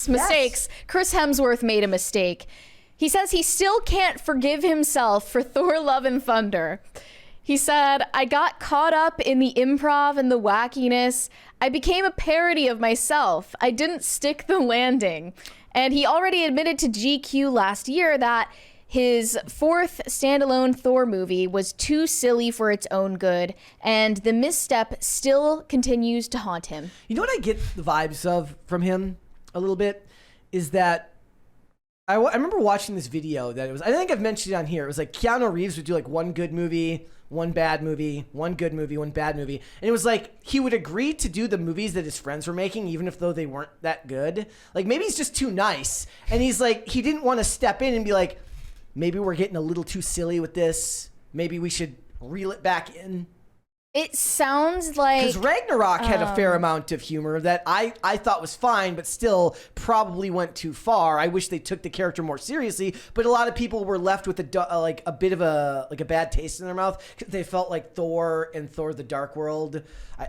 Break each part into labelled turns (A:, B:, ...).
A: mistakes. Chris Hemsworth made a mistake. He says he still can't forgive himself for Thor Love and Thunder. He said, I got caught up in the improv and the wackiness. I became a parody of myself. I didn't stick the landing. And he already admitted to GQ last year that his fourth standalone Thor movie was too silly for its own good, and the misstep still continues to haunt him.
B: You know what I get the vibes of from him a little bit is that I remember watching this video that it was, I think I've mentioned it on here. It was like Keanu Reeves would do like one good movie, one bad movie, one good movie, one bad movie. And it was like he would agree to do the movies that his friends were making, even if though they weren't that good. Like maybe he's just too nice. And he's like, he didn't want to step in and be like, maybe we're getting a little too silly with this. Maybe we should reel it back in.
A: It sounds like...
B: Because Ragnarok had a fair amount of humor that I thought was fine, but still probably went too far. I wish they took the character more seriously, but a lot of people were left with a bit of a bad taste in their mouth. They felt like Thor and Thor the Dark World.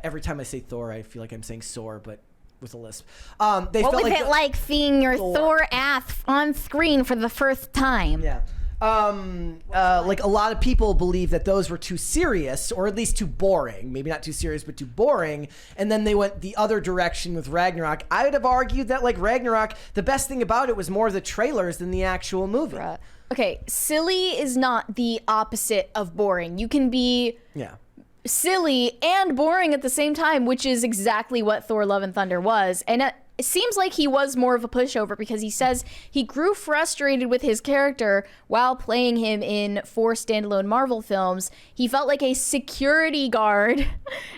B: Every time I say Thor, I feel like I'm saying sore, but with a lisp.
A: What was it like seeing your Thor ass on screen for the first time?
B: Yeah. Like a lot of people believe that those were too serious, or at least too boring. Maybe not too serious, but too boring. And then they went the other direction with Ragnarok. I would have argued that like Ragnarok, the best thing about it was more the trailers than the actual movie.
A: Okay, silly is not the opposite of boring. You can be silly and boring at the same time, which is exactly what Thor Love and Thunder was. And it seems like he was more of a pushover because he says he grew frustrated with his character while playing him in 4 standalone Marvel films. He felt like a security guard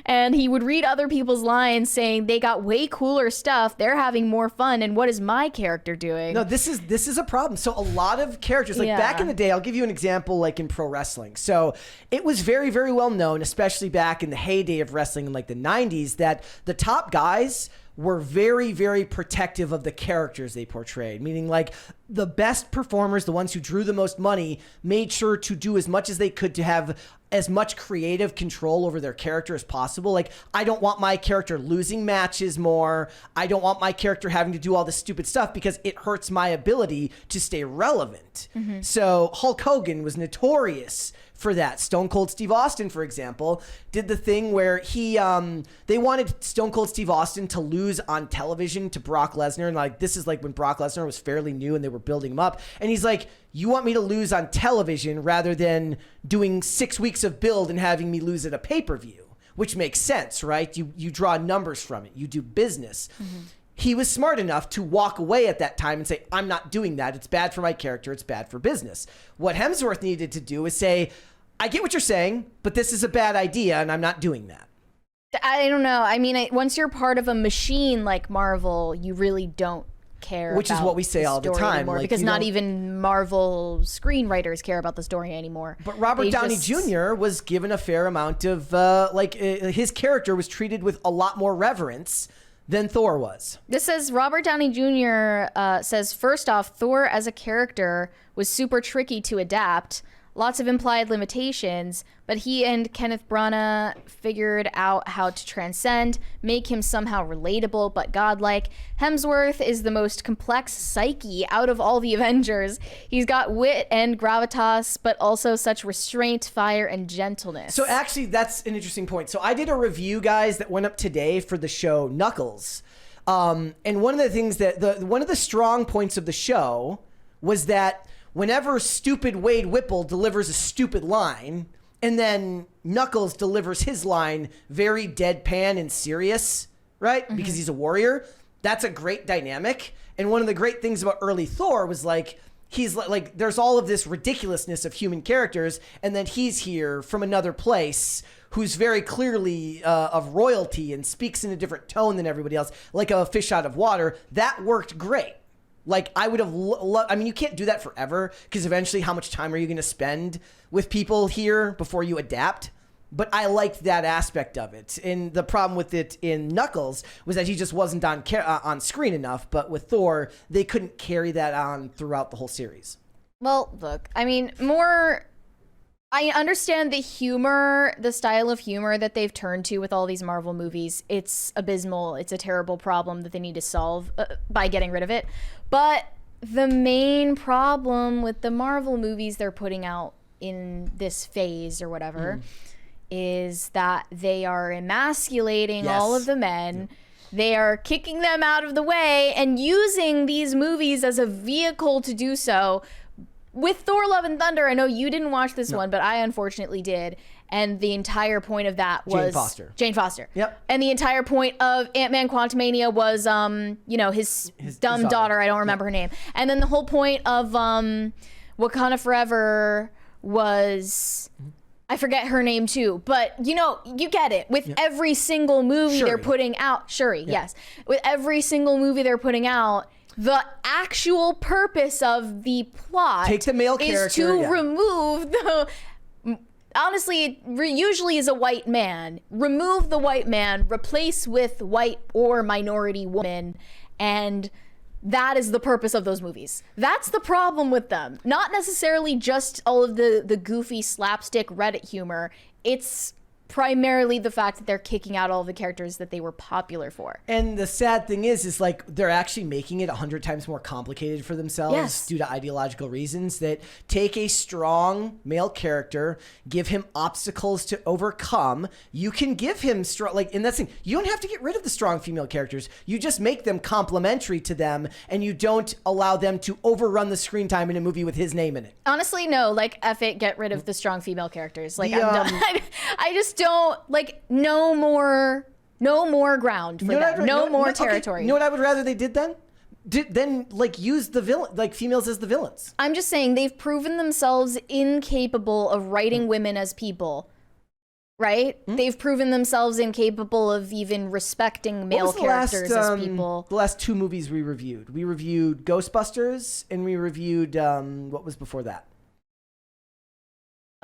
A: and he would read other people's lines saying they got way cooler stuff, they're having more fun, and what is my character doing?
B: No, this is a problem. So a lot of characters, like back in the day, I'll give you an example like in pro wrestling. So it was very, very well known, especially back in the heyday of wrestling in like the 90s, that the top guys were very, very protective of the characters they portrayed. Meaning like the best performers, the ones who drew the most money, made sure to do as much as they could to have as much creative control over their character as possible. Like, I don't want my character losing matches more. I don't want my character having to do all this stupid stuff because it hurts my ability to stay relevant. So Hulk Hogan was notorious for that. Stone Cold Steve Austin, for example, did the thing where he they wanted Stone Cold Steve Austin to lose on television to Brock Lesnar, and like this is like when Brock Lesnar was fairly new and they were building him up, and he's like, you want me to lose on television rather than doing 6 weeks of build and having me lose at a pay-per-view, which makes sense, right? You draw numbers from it, you do business. He was smart enough to walk away at that time and say, I'm not doing that. It's bad for my character. It's bad for business. What Hemsworth needed to do is say, I get what you're saying, but this is a bad idea, and I'm not doing that.
A: I don't know. I mean, once you're part of a machine like Marvel, you really don't care.
B: Which is what we say all the time.
A: Anymore,
B: like,
A: because not even Marvel screenwriters care about the story anymore.
B: But Robert Downey Jr. was given a fair amount of, his character was treated with a lot more reverence than Thor was.
A: This says Robert Downey Jr. Says, first off, Thor as a character was super tricky to adapt. Lots of implied limitations, but he and Kenneth Branagh figured out how to transcend, make him somehow relatable but godlike. Hemsworth is the most complex psyche out of all the Avengers. He's got wit and gravitas, but also such restraint, fire, and gentleness.
B: So actually, that's an interesting point. So I did a review, guys, that went up today for the show Knuckles. And one of the things that, one of the strong points of the show was that whenever stupid Wade Whipple delivers a stupid line, and then Knuckles delivers his line very deadpan and serious, right? Because he's a warrior. That's a great dynamic. And one of the great things about early Thor was like, he's like there's all of this ridiculousness of human characters, and then he's here from another place who's very clearly of royalty and speaks in a different tone than everybody else, like a fish out of water. That worked great. Like, I would have I mean, you can't do that forever, because eventually how much time are you going to spend with people here before you adapt? But I liked that aspect of it. And the problem with it in Knuckles was that he just wasn't on screen enough. But with Thor, they couldn't carry that on throughout the whole series.
A: Well, look, I mean, more I understand the humor, the style of humor that they've turned to with all these Marvel movies. It's abysmal. It's a terrible problem that they need to solve by getting rid of it. But the main problem with the Marvel movies they're putting out in this phase or whatever is that they are emasculating all of the men. They are kicking them out of the way and using these movies as a vehicle to do so. With Thor Love and Thunder, I know you didn't watch this one, but I unfortunately did. And the entire point of that was Jane Foster. Yep. And the entire point of Ant-Man Quantumania was, his dumb daughter. I don't remember her name. And then the whole point of Wakanda Forever was, I forget her name too, but you get it. With every single movie they're putting out, Shuri, yes. With every single movie they're putting out, the actual purpose of the plot
B: take the male
A: is to remove the, honestly, it usually is a white man. Remove the white man, replace with white or minority woman, and that is the purpose of those movies. That's the problem with them. Not necessarily just all of the goofy slapstick Reddit humor. It's primarily the fact that they're kicking out all the characters that they were popular for.
B: And the sad thing is like they're actually making it 100 times more complicated for themselves due to ideological reasons. That take a strong male character, give him obstacles to overcome. You can give him strong, and that's the thing. You don't have to get rid of the strong female characters. You just make them complementary to them, and you don't allow them to overrun the screen time in a movie with his name in it.
A: Honestly, no. F it, get rid of the strong female characters. I'm done. I just don't no more ground for them. No more territory.
B: Okay. You know what I would rather they did then? Use the villain, females as the villains.
A: I'm just saying they've proven themselves incapable of writing women as people. Right? They've proven themselves incapable of even respecting male characters as people.
B: The last 2 movies we reviewed. We reviewed Ghostbusters and we reviewed what was before that?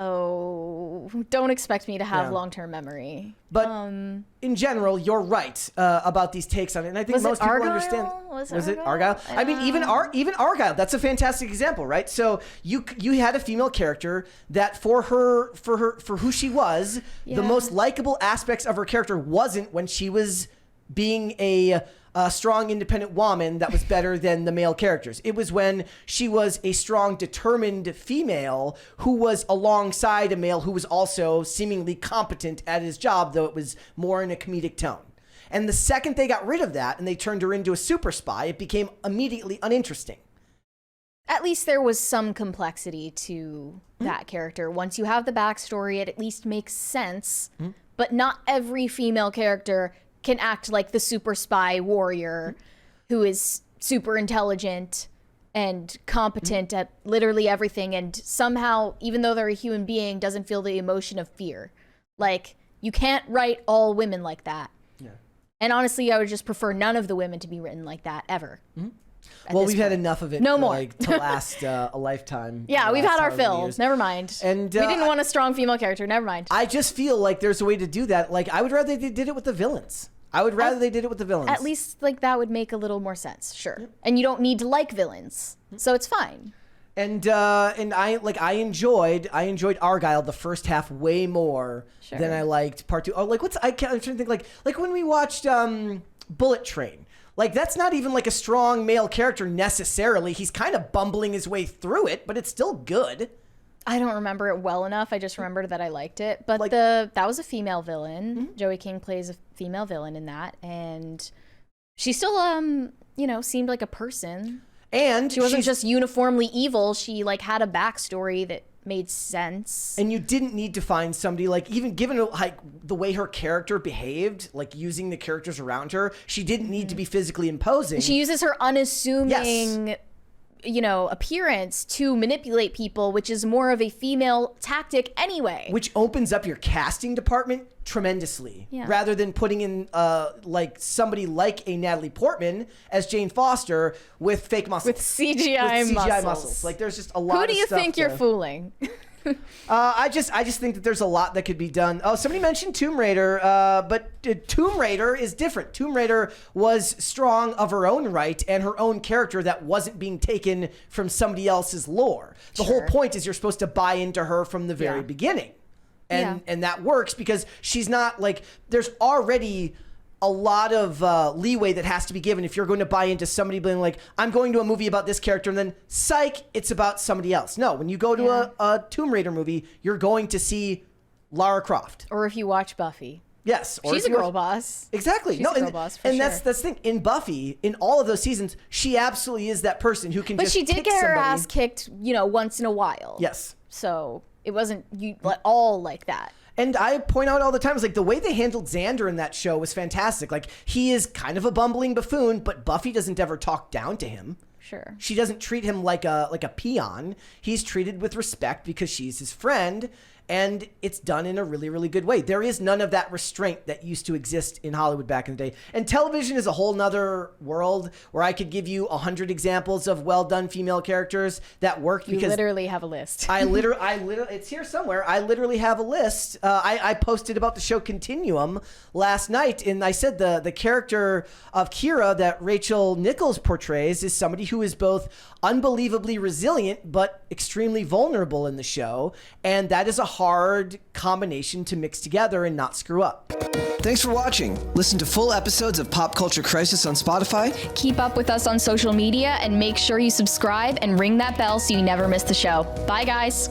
A: Oh, don't expect me to have long-term memory.
B: But in general, you're right about these takes on it, and I think most people understand. Was it Argyle? I mean, even Argyle. That's a fantastic example, right? So you had a female character that for who she was, the most likable aspects of her character wasn't when she was being a strong, independent woman that was better than the male characters. It was when she was a strong, determined female who was alongside a male who was also seemingly competent at his job, though it was more in a comedic tone. And the second they got rid of that and they turned her into a super spy, it became immediately uninteresting.
A: At least there was some complexity to that character. Once you have the backstory, it at least makes sense. But not every female character can act like the super spy warrior who is super intelligent and competent at literally everything, and somehow, even though they're a human being, doesn't feel the emotion of fear. You can't write all women like that. Yeah. And honestly, I would just prefer none of the women to be written like that ever.
B: Well, we've had enough of it.
A: No more.
B: To last a lifetime.
A: Yeah, we've had our fill. Never mind. And we didn't want a strong female character. Never mind.
B: I just feel like there's a way to do that. I would rather they did it with the villains. They did it with the villains.
A: At least that would make a little more sense. Sure. Yep. And you don't need to like villains, so it's fine.
B: And I enjoyed Argyle the first half way more than I liked part 2. I'm trying to think like when we watched Bullet Train. That's not even a strong male character necessarily. He's kind of bumbling his way through it, but it's still good.
A: I don't remember it well enough. I just remembered that I liked it. But that was a female villain. Joey King plays a female villain in that, and she still seemed like a person. And she wasn't just uniformly evil. She had a backstory that made sense.
B: And you didn't need to find somebody even given the way her character behaved, using the characters around her, she didn't need to be physically imposing.
A: She uses her unassuming appearance to manipulate people, which is more of a female tactic anyway.
B: Which opens up your casting department tremendously. Yeah. Rather than putting in somebody like a Natalie Portman as Jane Foster with fake muscles.
A: With CGI muscles.
B: There's just a lot of stuff.
A: Who do you think you're fooling?
B: I just think that there's a lot that could be done. Oh, somebody mentioned Tomb Raider, but Tomb Raider is different. Tomb Raider was strong of her own right and her own character that wasn't being taken from somebody else's lore. The whole point is you're supposed to buy into her from the very beginning. And that works because she's not like, there's already a lot of leeway that has to be given if you're going to buy into somebody being like, I'm going to a movie about this character and then psych, it's about somebody else. No, when you go to a Tomb Raider movie, you're going to see Lara Croft.
A: Or if you watch Buffy.
B: Yes.
A: She's a girl boss.
B: Exactly.
A: She's a girl boss for sure.
B: That's the thing. In Buffy, in all of those seasons, she absolutely is that person who can just kick somebody.
A: But she did get her ass kicked, once in a while.
B: Yes.
A: So it wasn't all like that.
B: And I point out all the time, it's like the way they handled Xander in that show was fantastic. Like, he is kind of a bumbling buffoon, but Buffy doesn't ever talk down to him.
A: Sure. She
B: doesn't treat him like a peon. He's treated with respect because she's his friend. And it's done in a really, really good way. There is none of that restraint that used to exist in Hollywood back in the day. And television is a whole nother world where I could give you 100 examples of well-done female characters that worked.
A: You literally have a list.
B: I literally, it's here somewhere. I literally have a list. I posted about the show Continuum last night, and I said the character of Kira that Rachel Nichols portrays is somebody who is both unbelievably resilient but extremely vulnerable in the show, and that is a hard combination to mix together and not screw up. Thanks for watching. Listen to full episodes of Pop Culture Crisis on Spotify.
A: Keep up with us on social media and make sure you subscribe and ring that bell so you never miss the show. Bye, guys.